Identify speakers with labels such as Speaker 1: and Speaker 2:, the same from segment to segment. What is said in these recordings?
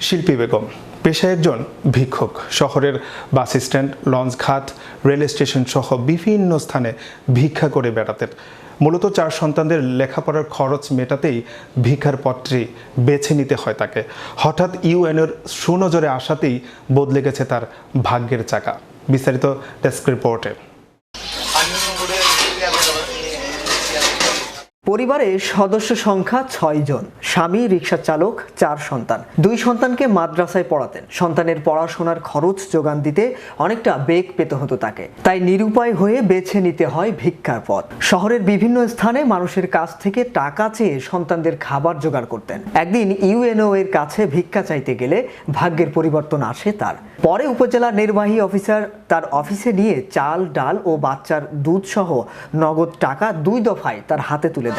Speaker 1: শিল্পী বেগম পেশায় একজন ভিক্ষুক। শহরের বাস স্ট্যান্ড, লঞ্চঘাট, রেল স্টেশন সহ বিভিন্ন স্থানে ভিক্ষা করে বেড়াতেন। মূলত 4 সন্তানদের লেখাপড়ার খরচ মেটাতেই ভিক্ষার পথটি বেছে নিতে হয় তাকে। হঠাৎ ইউএনওর সুনজরে আসাতেই বদলে গেছে তার ভাগ্যের চাকা। বিস্তারিত ডেস্ক রিপোর্টে।
Speaker 2: পরিবারের সদস্য সংখ্যা 6 জন। স্বামী রিকশা চালক, 4 সন্তান। 2 সন্তানকে মাদ্রাসায় পড়াতেন। সন্তানের পড়াশোনার খরচ যোগান দিতে অনেকটা বেগ পেতে হতো তাকে। তাই নিরুপায় হয়ে বেছে নিতে হয় ভিক্ষার পথ। শহরের বিভিন্ন স্থানে মানুষের কাছ থেকে টাকা চেয়ে সন্তানদের খাবার জোগাড় করতেন। একদিন ইউএনও এর কাছে ভিক্ষা চাইতে গেলে ভাগ্যের পরিবর্তন আসে তার। পরে উপজেলা নির্বাহী অফিসার তার অফিসে নিয়ে চাল, ডাল ও বাচ্চার দুধ সহ নগদ টাকা 2 দফায় তার হাতে তুলে দেন।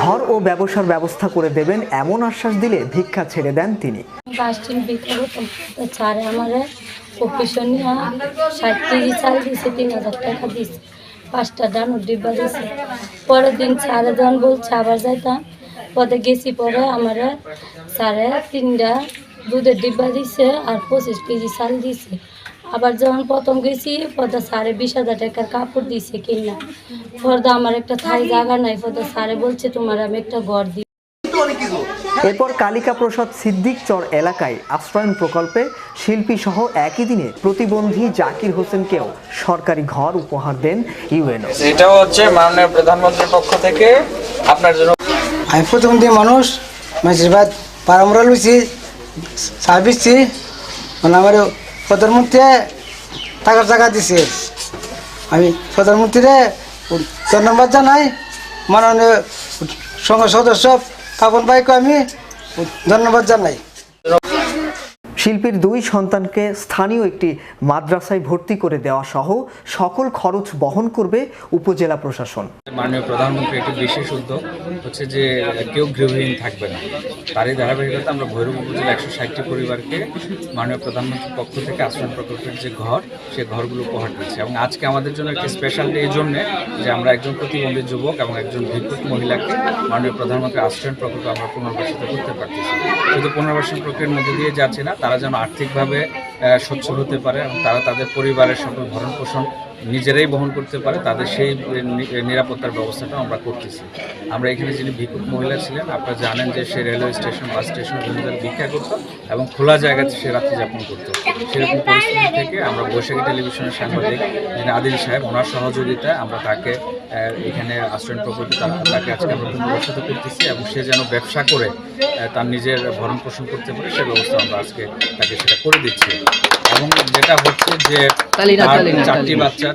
Speaker 2: ঘর ও ব্যবসার ব্যবস্থা করে দেবেন এমন আশ্বাস দিলে ভিক্ষা ছেড়ে দেন তিনি।
Speaker 3: 5 দিন ভিক্ষা করতাম, ছাড়ে আমার অফিসে নিয়ে 60 কেজি চাল দিয়েছে, 3000 টাকা দিয়েছে, 5টা ডানুর ডিব্বা দিয়েছে। পরের দিন ছাড়ে যখন বলছে আবার যাইতাম, পরে গেছি। পরে আমার ছাড়ে 3টা দুধের ডিব্বা দিছে আর 25 কেজি চাল দিছে। আবার যখন প্রথম গেছি পরে সাড়ে 20,000 টাকার কাপড় দিছে কিনা। পরে আমার একটা থাই জায়গা নাই, পরে সারে বলছে তোমার আমি একটা ঘর দিই।
Speaker 2: এরপর কালিকা প্রসাদ সিদ্দিক চর এলাকায় আশ্রয়ন প্রকল্পে শিল্পী সহ একই দিনে প্রতিবন্ধী জাকির হোসেনকেও সরকারি ঘর উপহার দেন ইউএনও।
Speaker 4: এটাও হচ্ছে মাননীয় প্রধানমন্ত্রীর পক্ষ থেকে আপনার জন্য।
Speaker 5: আমি প্রতিবন্ধী মানুষ, মাঝিরবাদ পারামরা লুইছি, সার্ভিসছি, মানে আমার প্রধানমন্ত্রী টাকার জায়গা দিছে। আমি প্রধানমন্ত্রীরে ধন্যবাদ জানাই। মাননীয় সংসদ সদস্য পাবন ভাইকে আমি ধন্যবাদ জানাই।
Speaker 2: শিল্পীর 2 সন্তানকে স্থানীয় একটি মাদ্রাসায় ভর্তি করে দেওয়া সহ সকল খরচ বহন করবে উপজেলা প্রশাসন।
Speaker 4: মাননীয় প্রধানমন্ত্রী একটি বিশেষ উদ্যোগ হচ্ছে যে কেউ গৃহহীন থাকবে না। তারই ধারাবাহিকতা আমরা ভৈরব উপজেলা 160টি পরিবারকে মাননীয় প্রধানমন্ত্রীর পক্ষ থেকে আশ্রয়ন প্রকল্পের যে ঘর, সে ঘরগুলো উপহার দিচ্ছে। এবং আজকে আমাদের জন্য একটি স্পেশাল ডে এই জন্যে যে আমরা একজন প্রতিবন্ধী যুবক এবং একজন ভিক্ষুক মহিলাকে মাননীয় প্রধানমন্ত্রী আশ্রয়ন প্রকল্পে আমরা পুনর্বাসিত করতে পারতেছি। শুধু পুনর্বাসন প্রক্রিয়ার মধ্যে দিয়ে যাচ্ছে না, তারা যেন আর্থিকভাবে সচ্ছল হতে পারে এবং তারা তাদের পরিবারের সকল ভরণ পোষণ নিজেরাই বহন করতে পারে, তাদের সেই নিরাপত্তার ব্যবস্থাটা আমরা করতেছি। আমরা এখানে যিনি ভিক্ষুক মহিলা ছিলেন, আপনারা জানেন যে সে রেলওয়ে স্টেশন, বাস স্টেশন বিভিন্ন ভিক্ষা করতো এবং খোলা জায়গাতে সে রাত্রি যাপন করতো। সেরকম পরিস্থিতি থেকে আমরা বৈশাখী টেলিভিশনের সাংবাদিক যিনি আদিল সাহেব, ওনার সহযোগিতায় আমরা তাকে এখানে আশ্রয়ন প্রকল্পে তাকে আজকে আমরা পুনর্বাসিত করতেছি এবং সে যেন ব্যবসা করে তার নিজের ভরণ পোষণ করতে পারে সে ব্যবস্থা আমরা আজকে তাকে সেটা করে দিচ্ছি। এবং যেটা হচ্ছে যে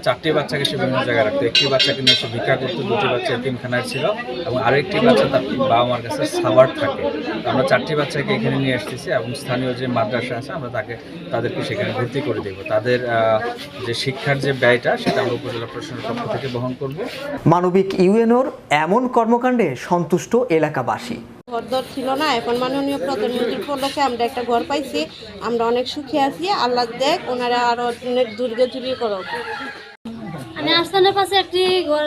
Speaker 4: 4টি বাচ্চাকে সে বিভিন্ন জায়গায় রাখতো। একটি বাচ্চাকে নিয়ে সে ভিক্ষা করতো, 2টি বাচ্চা এতিমখানায় ছিল এবং আরেকটি বাচ্চা তার বাবা মার কাছে সাভার থাকে। আমরা 4টি বাচ্চাকে এখানে নিয়ে আসতেছি এবং স্থানীয় যে মাদ্রাসা আছে আমরা তাদেরকে সেখানে ভর্তি করে দেবো। তাদের যে শিক্ষার যে ব্যয়টা সেটা আমরা উপজেলা প্রশাসনের পক্ষ থেকে বহন করব।
Speaker 2: মানবিক ইউএনওর এমন কর্মকাণ্ডে সন্তুষ্ট এলাকাবাসী।
Speaker 6: ঘর ছিল না, এখন মাননীয় প্রধানমন্ত্রীর উপলক্ষে আমরা একটা ঘর পাইছি। আমরা অনেক সুখী আছি। আল্লাহ দেখ ওনারা আরো অনেক দূরে করো।
Speaker 3: আমি আশ্রমের পাশে একটি ঘর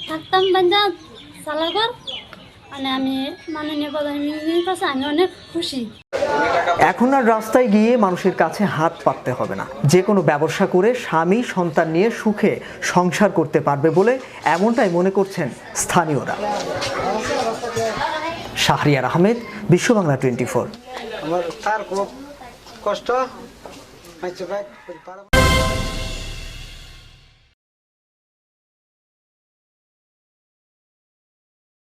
Speaker 3: থাকতাম, বান্ধা চালা ঘর। মানে আমি মাননীয় প্রধানমন্ত্রীর কাছে আমি অনেক খুশি।
Speaker 2: এখন আর রাস্তায় গিয়ে মানুষের কাছে হাত পাততে হবে না। যে কোনো ব্যবসা করে স্বামী সন্তান নিয়ে সুখে সংসার করতে পারবে বলে এমনটাই মনে করছেন স্থানীয়রা। শাহরিয়ার আহমেদ, বিশ্ব বাংলা 24।
Speaker 5: আমার তার খুব কষ্ট।